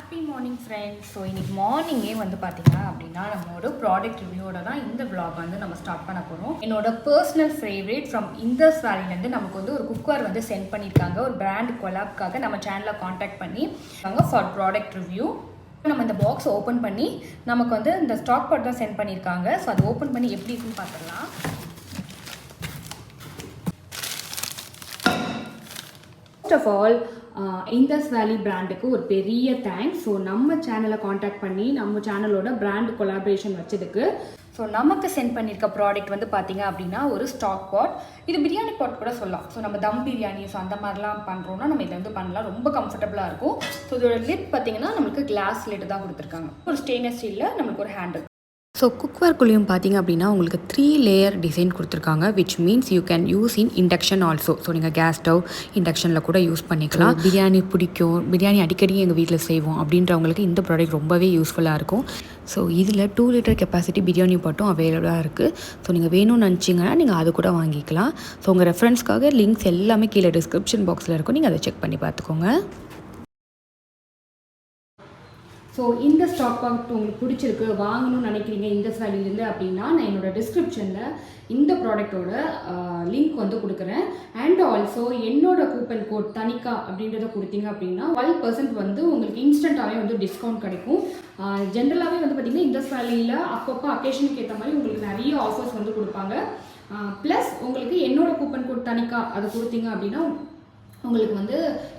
Happy morning friends. So இன்றைக்கி மார்னிங்கே வந்து பார்த்திங்க அப்படின்னா நம்மளோட ப்ராடக்ட் ரிவ்யூவோட தான் இந்த வ்ளாக் வந்து நம்ம ஸ்டார்ட் பண்ண போகிறோம். என்னோட பர்சனல் ஃபேவரேட் ஃப்ரம் இந்தஸ் வேலிலேருந்து நமக்கு வந்து ஒரு குக்வேர் வந்து சென்ட் பண்ணியிருக்காங்க. ஒரு பிராண்ட் கொலாப்காக நம்ம சேனலில் காண்டாக்ட் பண்ணி ஃபார் ப்ராடக்ட் ரிவ்யூ. நம்ம இந்த பாக்ஸ் ஓப்பன் பண்ணி நமக்கு வந்து இந்த ஸ்டாக் பாட் தான் சென்ட் பண்ணியிருக்காங்க. ஸோ அது ஓப்பன் பண்ணி எப்படி இருக்குன்னு பார்த்துடலாம். ஃபர்ஸ்ட் ஆஃப் ஆல் இந்தஸ் வேலி பிராண்டுக்கு ஒரு பெரிய தேங்க்ஸ். ஸோ நம்ம சேனலை காண்டாக்ட் பண்ணி நம்ம சேனலோட பிராண்ட் கொலாபரேஷன் வச்சதுக்கு. ஸோ நமக்கு சென்ட் பண்ணியிருக்க ப்ராடக்ட் வந்து பார்த்தீங்க அப்படின்னா ஒரு ஸ்டாக் பாட். இது பிரியாணி பாட் கூட சொல்லலாம். ஸோ நம்ம தம் பிரியாணி ஸோ அந்த மாதிரிலாம் பண்ணுறோன்னா நம்ம இதை வந்து பண்ணலாம். ரொம்ப கம்ஃபர்டபுளாக இருக்கும். ஸோ இதோட லிட் பார்த்தீங்கன்னா நம்மளுக்கு கிளாஸ் லிட் தான் கொடுத்துருக்காங்க. ஒரு ஸ்டெயின்லெஸ் ஸ்டீலில் நம்மளுக்கு ஒரு ஹேண்டில். ஸோ குக்வேர்க்குள்ளேயும் பார்த்தீங்க அப்படின்னா உங்களுக்கு 3 லேயர் டிசைன் கொடுத்துருக்காங்க. Which means you can use in induction also. So நீங்கள் கேஸ் ஸ்டவ் இண்டக்ஷனில் கூட யூஸ் பண்ணிக்கலாம். பிரியாணி பிடிக்கும், பிரியாணி அடிக்கடி எங்கள் வீட்டில் செய்வோம் அப்படின்றவங்களுக்கு இந்த ப்ராடக்ட் ரொம்பவே யூஸ்ஃபுல்லாக இருக்கும். ஸோ இதில் 2 லிட்டர் கெப்பாசிட்டி பிரியாணி பாட்டும் அவைலபிளாக இருக்குது. ஸோ நீங்கள் வேணும்னு நினச்சிங்கன்னா நீங்கள் அது கூட வாங்கிக்கலாம். ஸோ உங்கள் ரெஃபரன்ஸ்க்காக லிங்க்ஸ் எல்லாமே கீழே டிஸ்கிரிப்ஷன் பாக்ஸில் இருக்கும். நீங்கள் அதை செக் பண்ணி பார்த்துக்கோங்க. ஸோ இந்த ஸ்டாக் பாட் உங்களுக்கு பிடிச்சிருக்கு, வாங்கணும்னு நினைக்கிறீங்க இந்தஸ் வேலிலேருந்து அப்படின்னா நான் என்னோட டிஸ்கிரிப்ஷனில் இந்த ப்ராடக்டோட லிங்க் வந்து கொடுக்குறேன். அண்ட் ஆல்சோ என்னோட கூப்பன் கோட் தனிக்கா அப்படின்றத கொடுத்தீங்க அப்படின்னா 12% வந்து உங்களுக்கு இன்ஸ்டண்ட்டாகவே வந்து டிஸ்கவுண்ட் கிடைக்கும். ஜென்ரலாகவே வந்து பார்த்திங்கன்னா இந்தஸ் வேலியில் அப்பப்போ அக்கேஷனுக்கு ஏற்ற மாதிரி உங்களுக்கு நிறைய ஆஃபர்ஸ் வந்து கொடுப்பாங்க. ப்ளஸ் உங்களுக்கு என்னோட கூப்பன் கோட் தனிக்கா அதை கொடுத்தீங்க அப்படின்னா உங்களுக்கு வந்து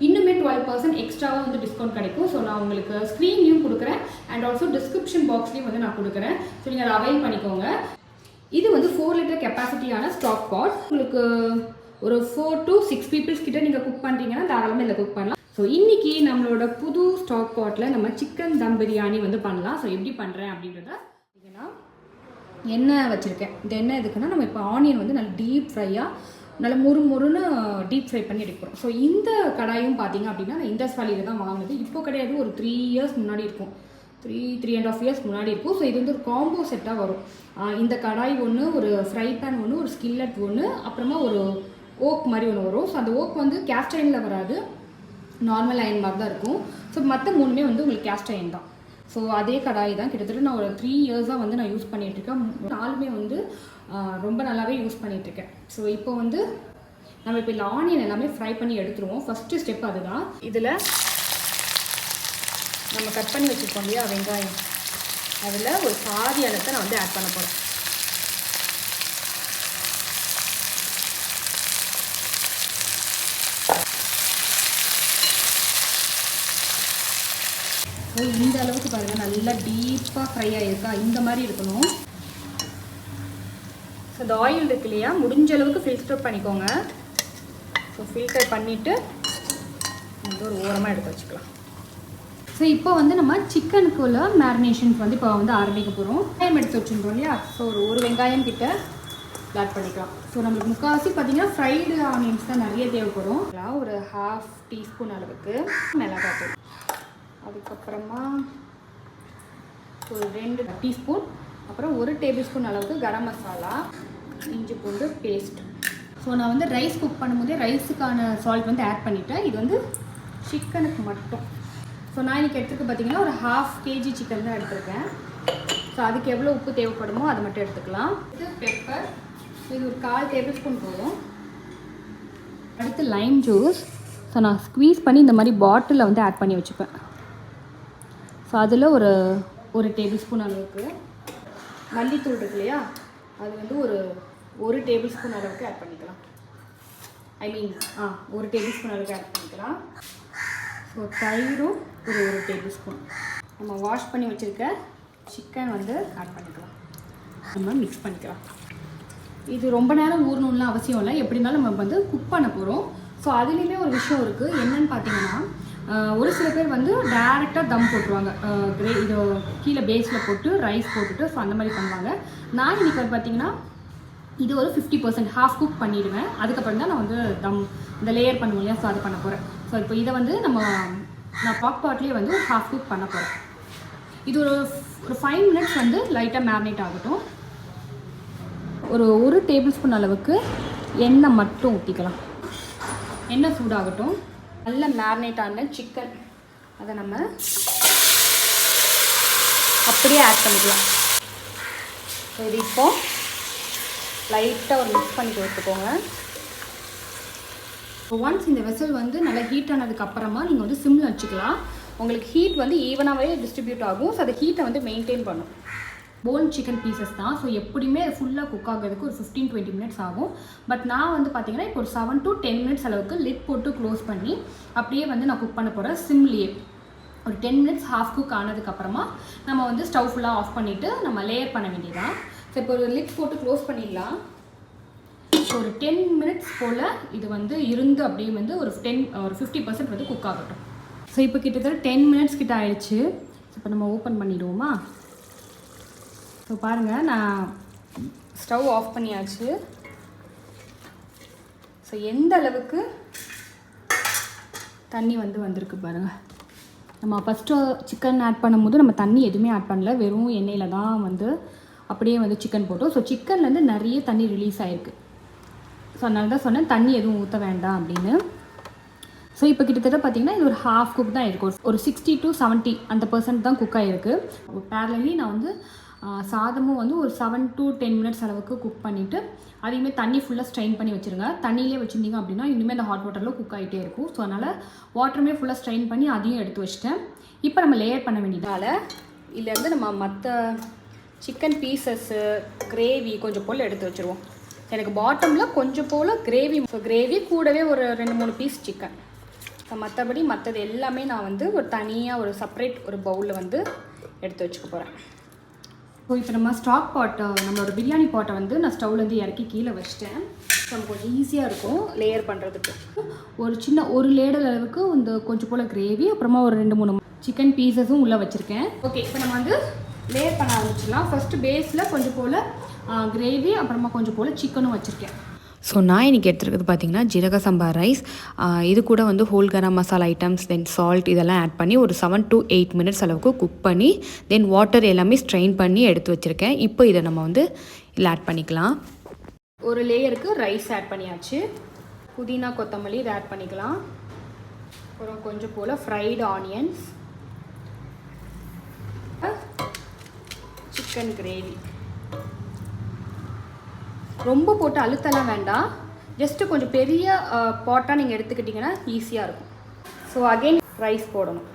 இன்னுமே 12% எக்ஸ்ட்ராவாக வந்து டிஸ்கவுண்ட் கிடைக்கும். ஸோ நான் உங்களுக்கு ஸ்க்ரீன்லையும் கொடுக்குறேன் அண்ட் ஆல்சோ டிஸ்கிரிப்ஷன் பாக்ஸ்லேயும் வந்து நான் கொடுக்குறேன். ஸோ நீங்கள் அதை அவைல் பண்ணிக்கோங்க. இது வந்து 4 லிட்டர் கெப்பாசிட்டியான ஸ்டாக் பாட். உங்களுக்கு ஒரு 4 to 6 பீப்புள்ஸ் கிட்ட நீங்கள் குக் பண்ணுறீங்கன்னா தாராளமாக இதில் குக் பண்ணலாம். ஸோ இன்றைக்கி நம்மளோட புது ஸ்டாக் பாட்டில் நம்ம சிக்கன் தம் பிரியாணி வந்து பண்ணலாம். ஸோ எப்படி பண்ணுறேன் அப்படின்றத பார்த்தீங்கன்னா எண்ணெய் வச்சுருக்கேன். இந்த எண்ணெய் எதுக்குன்னா நம்ம இப்போ ஆனியன் வந்து நல்லா டீப் ஃப்ரையாக நல்லா முறுன்னு டீப் ஃப்ரை பண்ணி எடுக்கிறோம். ஸோ இந்த கடாயும் பார்த்தீங்க அப்படின்னா நான் இந்தஸ் வேலியில் தான் வாங்கினது. இப்போ கிடையாது, ஒரு 3 இயர்ஸ் முன்னாடி இருக்கும். 3.5 இயர்ஸ் முன்னாடி இருக்கும். ஸோ இது வந்து ஒரு காம்போ செட்டாக வரும். இந்த கடாய் ஒன்று, ஒரு ஃப்ரை பேன் ஒன்று, ஒரு ஸ்கில்லட் ஒன்று, அப்புறமா ஒரு ஓக் மாதிரி ஒன்று வரும். ஸோ அந்த ஓக் வந்து கேஸ்ட் அயனில் வராது, நார்மல் அயன் மாதிரி தான் இருக்கும். ஸோ மற்ற 3மே வந்து உங்களுக்கு கேஸ்ட் அயன் தான். ஸோ அதே கடாய் தான் கிட்டத்தட்ட நான் ஒரு 3 இயர்ஸாக வந்து நான் யூஸ் பண்ணிகிட்ருக்கேன். 4மே வந்து ரொம்ப நல்லாவே யூஸ் பண்ணிகிட்ருக்கேன். ஸோ இப்போ வந்து நம்ம இப்போ இந்த ஆனியன் எல்லாமே ஃப்ரை பண்ணி எடுத்துருவோம். ஃபஸ்ட்டு ஸ்டெப் அதுதான். இதில் நம்ம கட் பண்ணி வச்சுருக்கோம் இல்லையா வெங்காயம், அதில் ஒரு பாதி அளத்தை நான் வந்து ஆட் பண்ண போகிறேன். இந்த அளவுக்கு பாருங்கள், நல்லா டீப்பாக ஃப்ரை ஆகிருக்கா, இந்த மாதிரி இருக்கணும். ஸோ இந்த ஆயில் இருக்கு இல்லையா, முடிஞ்ச அளவுக்கு ஃபில்டர் பண்ணிக்கோங்க. ஸோ ஃபில்டர் பண்ணிவிட்டு வந்து ஒரு ஓரமாக எடுத்து வச்சுக்கலாம். ஸோ இப்போ வந்து நம்ம சிக்கனுக்குள்ள மேரினேஷன்ஸ் வந்து இப்போ வந்து ஆரம்பிக்க போகிறோம். வெங்காயம் எடுத்து வச்சுருக்கோம் இல்லையா, ஸோ ஒரு வெங்காயம் கிட்ட ஆட் பண்ணிக்கலாம். ஸோ நம்மளுக்கு முக்கால்வாசி பார்த்தீங்கன்னா ஃப்ரைடு ஆனியன்ஸ் தான் நிறைய தேவைப்படும். ஒரு 1/2 டீஸ்பூன் அளவுக்கு மிளகாத்தூள், அதுக்கப்புறமா ஒரு 2 டீஸ்பூன், அப்புறம் 1 டேபிள் ஸ்பூன் அளவுக்கு கரம் மசாலா, இஞ்சி பூண்டு பேஸ்ட். ஸோ நான் வந்து ரைஸ் குக் பண்ணும்போதே ரைஸுக்கான சால்ட் வந்து ஆட் பண்ணிவிட்டேன். இது வந்து சிக்கனுக்கு மட்டும். ஸோ நான் இன்றைக்கி எடுத்துக்க பார்த்தீங்கன்னா ஒரு 1/2 kg சிக்கன் தான் எடுத்துருக்கேன். ஸோ அதுக்கு எவ்வளோ உப்பு தேவைப்படுமோ அதை மட்டும் எடுத்துக்கலாம். இது பெப்பர், இது ஒரு 1/4 டேபிள் ஸ்பூன் போதும். அடுத்து லைம் ஜூஸ். ஸோ நான் ஸ்க்வீஸ் பண்ணி இந்த மாதிரி பாட்டிலில் வந்து ஆட் பண்ணி வச்சுப்பேன். ஸோ அதில் ஒரு டேபிள் ஸ்பூன் அளவுக்கு மல்லித்தூள் இருக்கு இல்லையா, அது வந்து ஒரு டேபிள் ஸ்பூன் அளவுக்கு ஆட் பண்ணிக்கலாம். ஒரு டேபிள் ஸ்பூன் அளவுக்கு ஆட் பண்ணிக்கலாம். ஸோ தயிரும் ஒரு டேபிள் ஸ்பூன். நம்ம வாஷ் பண்ணி வச்சுருக்க சிக்கன் வந்து ஆட் பண்ணிக்கலாம். நம்ம மிக்ஸ் பண்ணிக்கலாம். இது ரொம்ப நேரம் ஊறணும்லாம் அவசியம் இல்லை, எப்படி இருந்தாலும் நம்ம வந்து குக் பண்ண போகிறோம். ஸோ அதுலேயுமே ஒரு விஷயம் இருக்குது. என்னென்னு பார்த்தீங்கன்னா ஒரு சில பேர் வந்து டேரெக்டாக தம் போட்டுருவாங்க. இது கீழே பேஸில் போட்டு ரைஸ் போட்டுட்டு ஸோ அந்த மாதிரி பண்ணுவாங்க. நான் இன்றைக்கி வந்து பார்த்திங்கன்னா இது ஒரு 50% ஹாஃப் குக் பண்ணிவிடுவேன். அதுக்கப்புறம் தான் நான் வந்து தம் இந்த லேயர் பண்ணுவோம் இல்லையா, ஸோ அது பண்ண போகிறேன். ஸோ இப்போ இதை வந்து நான் பாக் பாட்லேயே வந்து ஹாஃப் குக் பண்ண போகிறேன். இது ஒரு 5 மினிட்ஸ் வந்து லைட்டாக மேரினேட் ஆகட்டும். ஒரு டேபிள் ஸ்பூன் அளவுக்கு எண்ணெய் மட்டும் ஊற்றிக்கலாம். எண்ணெய் சூடாகட்டும். நல்ல மேரினேட் ஆன சிக்கன் அதை நம்ம அப்படியே ஆட் பண்ணிக்கலாம். ஸோ இது இப்போ லைட்டாக ஒரு மிக்ஸ் பண்ணி கொடுத்துக்கோங்க. ஸோ ஒன்ஸ் இந்த வெசல் வந்து நல்லா ஹீட் ஆனதுக்கப்புறமா நீங்கள் வந்து சிம்மில் வச்சுக்கலாம். உங்களுக்கு ஹீட் வந்து ஈவனாகவே டிஸ்ட்ரிபியூட் ஆகும். ஸோ அந்த ஹீட்டை வந்து மெயின்டைன் பண்ணும். போன் சிக்கன் பீசஸ் தான். ஸோ எப்படியுமே அது ஃபுல்லாக குக் ஆகிறதுக்கு ஒரு 15-20 மினிட்ஸ் ஆகும். பட் நான் வந்து பார்த்தீங்கன்னா இப்போ ஒரு 7 to 10 மினிட்ஸ் அளவுக்கு லிட் போட்டு க்ளோஸ் பண்ணி அப்படியே வந்து நான் குக் பண்ண போகிறேன் சிம்லேயே. ஒரு 10 மினிட்ஸ் ஹாஃப் குக் ஆனதுக்கப்புறமா நம்ம வந்து ஸ்டவ் ஃபுல்லாக ஆஃப் பண்ணிவிட்டு நம்ம லேயர் பண்ண வேண்டியதான். ஸோ இப்போ ஒரு லிட் போட்டு க்ளோஸ் பண்ணிடலாம். ஸோ ஒரு 10 மினிட்ஸ் போல் இது வந்து இருந்து அப்படியே வந்து ஒரு 50% வந்து குக் ஆகட்டும். ஸோ இப்போ கிட்டத்தட்ட 10 மினிட்ஸ் கிட்ட ஆயிடுச்சு. இப்போ நம்ம ஓப்பன் பண்ணிடுவோமா? ஸோ பாருங்கள், நான் ஸ்டவ் ஆஃப் பண்ணியாச்சு. ஸோ எந்த அளவுக்கு தண்ணி வந்து வந்திருக்கு பாருங்கள். நம்ம ஃபஸ்ட்டு சிக்கன் ஆட் பண்ணும்போது நம்ம தண்ணி எதுவுமே ஆட் பண்ணல, வெறும் எண்ணெயில் தான் வந்து அப்படியே வந்து சிக்கன் போட்டோம். ஸோ சிக்கன்லேருந்து நிறைய தண்ணி ரிலீஸ் ஆகிருக்கு. ஸோ அதனால தான் சொன்னேன் தண்ணி எதுவும் ஊற்ற வேண்டாம் அப்படின்னு. ஸோ இப்போ கிட்டத்தட்ட பார்த்திங்கன்னா இது ஒரு ஹாஃப் குக் தான் இருக்கும். ஒரு 60 to 70 அந்த % தான் குக் ஆகிருக்கு. பேரலி நான் வந்து சாதமும் வந்து ஒரு 7 to 10 மினிட்ஸ் அளவுக்கு குக் பண்ணிவிட்டு அதையுமே தண்ணி ஃபுல்லாக ஸ்ட்ரெயின் பண்ணி வச்சுருங்க. தண்ணியிலே வச்சுருந்தீங்க அப்படின்னா இன்னுமே அந்த ஹாட் வாட்டரில் குக் ஆகிட்டே இருக்கும். ஸோ அதனால் வாட்டருமே ஃபுல்லாக ஸ்ட்ரெயின் பண்ணி அதையும் எடுத்து வச்சுட்டேன். இப்போ நம்ம லேயர் பண்ண வேண்டியதால் இதுலேருந்து நம்ம மற்ற சிக்கன் பீசஸ்ஸு கிரேவி கொஞ்சம் போல் எடுத்து வச்சுருவோம். எனக்கு பாட்டமில் கொஞ்சம் போல் கிரேவி, ஸோ கிரேவி கூடவே ஒரு 2-3 பீஸ் சிக்கன். ஸோ மற்றபடி மற்றது எல்லாமே நான் வந்து ஒரு தனியாக ஒரு செப்பரேட் ஒரு பவுலில் வந்து எடுத்து வச்சுக்க போகிறேன். ஸோ இப்போ நம்ம ஸ்டாக் பாட்டை, நம்மளோட பிரியாணி பாட்டை வந்து நான் ஸ்டவ்லேருந்து இறக்கி கீழே வச்சிட்டேன். ஸோ நமக்கு கொஞ்சம் ஈஸியாக இருக்கும் லேயர் பண்ணுறதுக்கு. ஒரு லேடல் அளவுக்கு இந்த கொஞ்சம் போல் கிரேவி, அப்புறமா ஒரு 2-3 சிக்கன் பீசஸும் உள்ளே வச்சுருக்கேன். ஓகே, இப்போ நம்ம வந்து லேயர் பண்ண ஆரம்பிச்சிடலாம். ஃபஸ்ட்டு பேஸில் கொஞ்சம் போல் கிரேவி, அப்புறமா கொஞ்சம் போல் சிக்கனும் வச்சுருக்கேன். ஸோ நான் இன்றைக்கி எடுத்துருக்கிறது பார்த்திங்கன்னா ஜீரக சம்பா ரைஸ். இது கூட வந்து ஹோல் கரம் மசாலா ஐட்டம்ஸ், தென் சால்ட் இதெல்லாம் ஆட் பண்ணி ஒரு 7 to 8 மினிட்ஸ் அளவுக்கு குக் பண்ணி தென் வாட்டர் எல்லாமே ஸ்ட்ரெயின் பண்ணி எடுத்து வச்சுருக்கேன். இப்போ இதை நம்ம வந்து இதில் ஆட் பண்ணிக்கலாம். ஒரு லேயருக்கு ரைஸ் ஆட் பண்ணியாச்சு. புதினா கொத்தமல்லி இதை ஆட் பண்ணிக்கலாம். அப்புறம் கொஞ்சம் போல் ஃப்ரைடு ஆனியன்ஸ், சிக்கன் கிரேவி. ரொம்ப போட்டு அழுத்தலாம் வேண்டாம், ஜஸ்ட்டு கொஞ்சம் பெரிய பாட்டாக நீங்கள் எடுத்துக்கிட்டிங்கன்னா ஈஸியாக இருக்கும். ஸோ அகெயின் ரைஸ் போடணும்.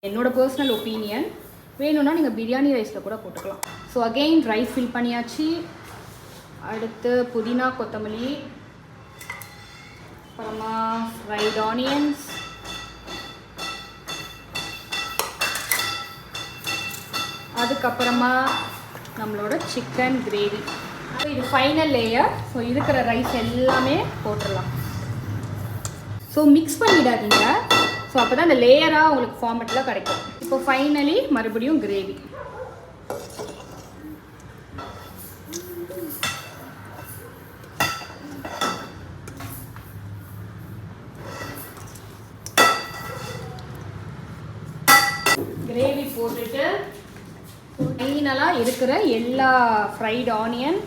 என்னோட பர்சனல் ஒப்பீனியன், வேணும்னா நீங்கள் பிரியாணி ரைஸில் கூட போட்டுக்கலாம். ஸோ அகெயின் ரைஸ் ஃபில் பண்ணியாச்சு. அடுத்து புதினா கொத்தமல்லி, அப்புறமா ஃப்ரைட் ஆனியன்ஸ், அதுக்கப்புறமா நம்மளோட சிக்கன் கிரேவி. இது ஃபைனல் லேயர். ஸோ இருக்கிற ரைஸ் எல்லாமே போட்டுடலாம். ஸோ மிக்ஸ் பண்ணிடாதீங்க. ஸோ அப்போ தான் இந்த லேயராக உங்களுக்கு ஃபார்மேட்டில் கிடைக்கும். இப்போ ஃபைனலி மறுபடியும் கிரேவி. கிரேவி போட்டுட்டு ஃபைனலாக இருக்கிற எல்லா ஃப்ரைட் ஆனியன்,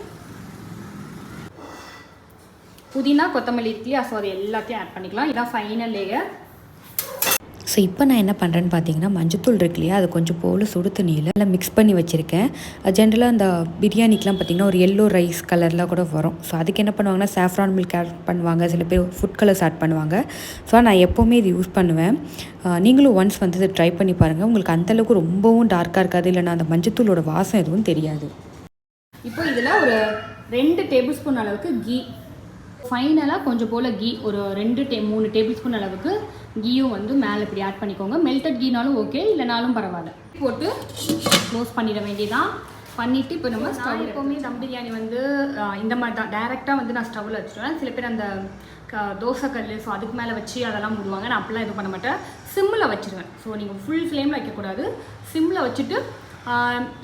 புதினா கொத்தமல்லி இருக்கு, ஸோ அது எல்லாத்தையும் ஆட் பண்ணிக்கலாம். இதான் ஃபைனல் லேயர். ஸோ இப்போ நான் என்ன பண்ணுறேன்னு பார்த்தீங்கன்னா மஞ்சத்தூள் இருக்கு இல்லையா, அது கொஞ்சம் போல் சுடு தண்ணியில் மிக்ஸ் பண்ணி வச்சுருக்கேன். ஜென்ரலாக அந்த பிரியாணிக்கெலாம் பார்த்திங்கன்னா ஒரு எல்லோ ரைஸ் கலரில் கூட வரும். ஸோ அதுக்கு என்ன பண்ணுவாங்கன்னா சாஃப்ரான் மில்க் ஆட் பண்ணுவாங்க, சில பேர் ஃபுட் கலர்ஸ் ஆட் பண்ணுவாங்க. ஸோ நான் எப்போவுமே இது யூஸ் பண்ணுவேன். நீங்களும் ஒன்ஸ் வந்து இதை ட்ரை பண்ணி பாருங்கள். உங்களுக்கு அந்தளவுக்கு ரொம்பவும் டார்க்காக இருக்காது, இல்லைனா அந்த மஞ்சத்தூளோட வாசம் எதுவும் தெரியாது. இப்போ இதில் ஒரு 2 டேபிள் ஸ்பூன் அளவுக்கு கீ, ஃபைனலாக கொஞ்சம் போல் கீ, ஒரு 3 டேபிள் ஸ்பூன் அளவுக்கு கீயும் வந்து மேலே இப்படி ஆட் பண்ணிக்கோங்க. மெல்டட் கீனாலும் ஓகே, இல்லைனாலும் பரவாயில்ல. போட்டு க்ளோஸ் பண்ணிட வேண்டியதான். பண்ணிவிட்டு இப்போ நம்ம ஸ்டவ், எப்போவுமே தம் பிரியாணி வந்து இந்த மாதிரி தான் டேரெக்டாக வந்து நான் ஸ்டவ்வில் வச்சுருவேன். சில பேர் அந்த தோசைக்கல், ஸோ அதுக்கு மேலே வச்சு அதெல்லாம் மூடுவாங்க. நான் அப்படிலாம் எதுவும் பண்ண மாட்டேன், சிம்மில் வச்சுருவேன். ஸோ நீங்கள் ஃபுல் ஃப்ளேமில் வைக்கக்கூடாது, சிம்மில் வச்சுட்டு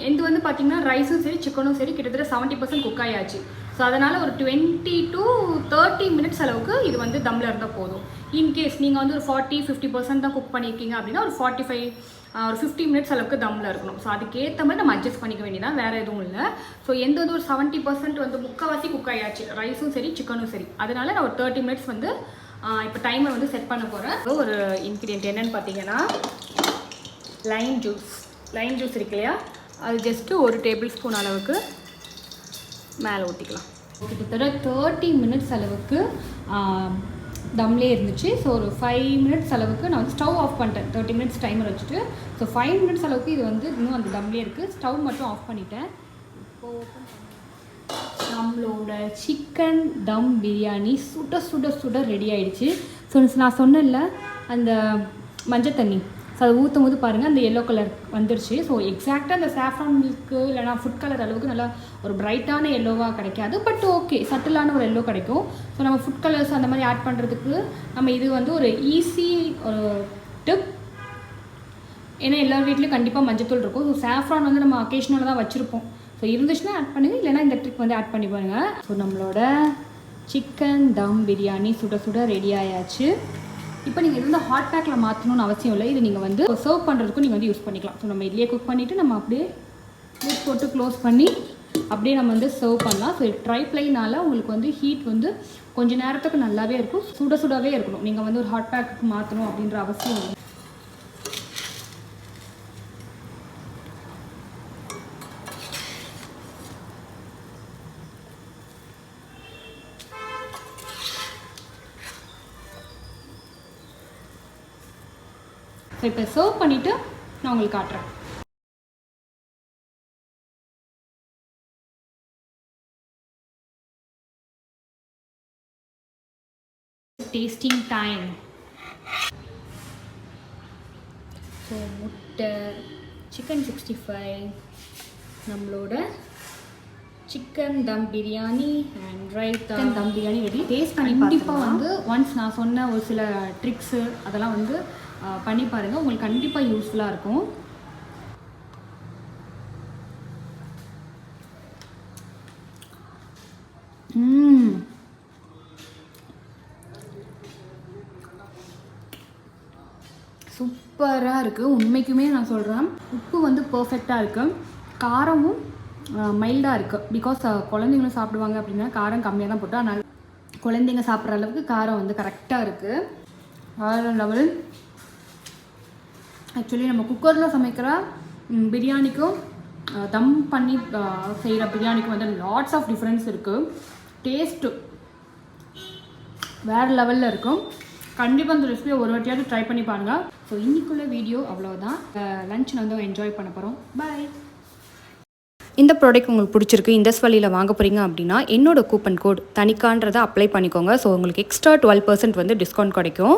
இது வந்து பார்த்திங்கன்னா ரைஸும் சரி சிக்கனும் சரி கிட்டத்தட்ட 70% குக் ஆயாச்சு. ஸோ அதனால் ஒரு 20 to 30 மினிட்ஸ் அளவுக்கு இது வந்து தம்மில் இருந்தால் போதும். இன்கேஸ் நீங்கள் வந்து ஒரு 40-50% தான் குக் பண்ணியிருக்கீங்க அப்படின்னா ஒரு 50 மினிட்ஸ் அளவுக்கு தம்மில் இருக்கணும். ஸோ அதுக்கேற்ற மாதிரி நம்ம அட்ஜஸ்ட் பண்ணிக்க வேண்டியதான், வேறு எதுவும் இல்லை. ஸோ எந்த ஒரு 70% வந்து முக்கால்வாசி குக் ஆயாச்சு, ரைஸும் சரி சிக்கனும் சரி. அதனால் நான் ஒரு 30 மினிட்ஸ் வந்து இப்போ டைமர் வந்து செட் பண்ண போகிறேன். ஒரு இன்க்ரீடியன்ட் என்னென்னு பார்த்தீங்கன்னா லைம் ஜூஸ் இருக்கு இல்லையா, அது ஜஸ்ட்டு 1 டேபிள் ஸ்பூன் அளவுக்கு மேலே ஊற்றிக்கலாம். கிட்டத்தட்ட 30 மினிட்ஸ் அளவுக்கு தம்லேயே இருந்துச்சு. ஸோ ஒரு 5 மினிட்ஸ் அளவுக்கு நான் வந்து ஸ்டவ் ஆஃப் பண்ணிட்டேன். 30 மினிட்ஸ் டைமர் வச்சுட்டு ஸோ 5 மினிட்ஸ் அளவுக்கு இது வந்து இன்னும் அந்த தம்லேயே இருக்குது. ஸ்டவ் மட்டும் ஆஃப் பண்ணிட்டேன். இப்போது நம்மளோட சிக்கன் தம் பிரியாணி சுட சுட சுட ரெடி ஆகிடுச்சு. ஸோ நான் சொன்னேன்ல அந்த மஞ்சள் தண்ணி, ஸோ அதை ஊற்றும் போது பாருங்கள் அந்த எல்லோ கலர் வந்துருச்சு. ஸோ எக்ஸாக்டாக அந்த சாஃப்ரான் மில்க்கு இல்லைனா ஃபுட் கலர் அளவுக்கு நல்லா ஒரு பிரைட்டான எல்லோவாக கிடைக்காது, பட் ஓகே சட்டிலான ஒரு எல்லோ கிடைக்கும். ஸோ நம்ம ஃபுட் கலர்ஸ் அந்த மாதிரி ஆட் பண்ணுறதுக்கு நம்ம இது வந்து ஒரு ஈஸி ஒரு டிப். ஏன்னா எல்லார் வீட்லேயும் கண்டிப்பாக மஞ்சத்தூள் இருக்கும். ஸோ சாஃப்ரான் வந்து நம்ம அக்கேஷனலாக தான் வச்சுருப்போம். ஸோ இருந்துச்சுன்னா ஆட் பண்ணுங்கள், இல்லைனா இந்த ட்ரிக் வந்து ஆட் பண்ணி பாருங்கள். ஸோ நம்மளோட சிக்கன் தம் பிரியாணி சுட சுட ரெடி ஆயாச்சு. இப்போ நீங்கள் இது வந்து ஹாட் பேக்கில் மாற்றணும்னு அவசியம் இல்லை. இது நீங்கள் வந்து சர்வ் பண்ணுறதுக்கும் நீங்கள் வந்து யூஸ் பண்ணிக்கலாம். ஸோ நம்ம இதுலேயே குக் பண்ணிவிட்டு நம்ம அப்படியே லிட் போட்டு க்ளோஸ் பண்ணி அப்படியே நம்ம வந்து சர்வ் பண்ணலாம். ஸோ ட்ரை ப்ளைனால் உங்களுக்கு வந்து ஹீட் வந்து கொஞ்சம் நேரத்துக்கு நல்லாவே இருக்கும், சுட சுடவே இருக்கணும். நீங்கள் வந்து ஒரு ஹாட் பேக்குக்கு மாற்றணும் அப்படின்ற அவசியம் இல்லை. ஸோ இப்போ சர்வ் பண்ணிவிட்டு நான் உங்களுக்கு காட்டுறேன். Tasting time. ஸோ முட்டை, சிக்கன் 65, நம்மளோட chicken them biryani and raita them biryani ready. Taste பண்ணி கண்டிப்பாக வந்து ஒன்ஸ் நான் சொன்ன ஒரு சில ட்ரிக்ஸு அதெல்லாம் வந்து பண்ணி பாருங்கள், உங்களுக்கு கண்டிப்பாக யூஸ்ஃபுல்லாக இருக்கும். சூப்பராக இருக்குது. உண்மைக்குமே நான் சொல்கிறேன், உப்பு வந்து பர்ஃபெக்டாக இருக்குது, காரமும் மைல்டாக இருக்குது. பிகாஸ் குழந்தைங்களும் சாப்பிடுவாங்க அப்படின்னா காரம் கம்மியாக தான் போட்டு, அதனால் குழந்தைங்க சாப்பிட்ற அளவுக்கு காரம் வந்து கரெக்டாக இருக்குது. வேறு லெவல். ஆக்சுவலி நம்ம குக்கரில் சமைக்கிற பிரியாணிக்கும் தம் பண்ணி செய்கிற பிரியாணிக்கும் வந்து லாட்ஸ் ஆஃப் டிஃப்ரென்ஸ் இருக்குது. டேஸ்ட்டு வேறு லெவலில் இருக்கும். கண்டிப்பாக இந்த ரெசிபியை ஒரு வாட்டியாவது ட்ரை பண்ணி பாருங்கள். ஸோ இன்றைக்குள்ள வீடியோ அவ்வளோதான். லன்ச் வந்து என்ஜாய் பண்ண போகிறோம். பாய். இந்த ப்ராடக்ட் உங்களுக்கு பிடிச்சிருக்கு, இந்த வழியில் வாங்க போகிறீங்க அப்படின்னா என்னோட கூப்பன் கோட் தனிக்கான்றதை அப்ளை பண்ணிக்கோங்க. ஸோ உங்களுக்கு எக்ஸ்ட்ரா 12% வந்து டிஸ்கவுண்ட் கிடைக்கும்.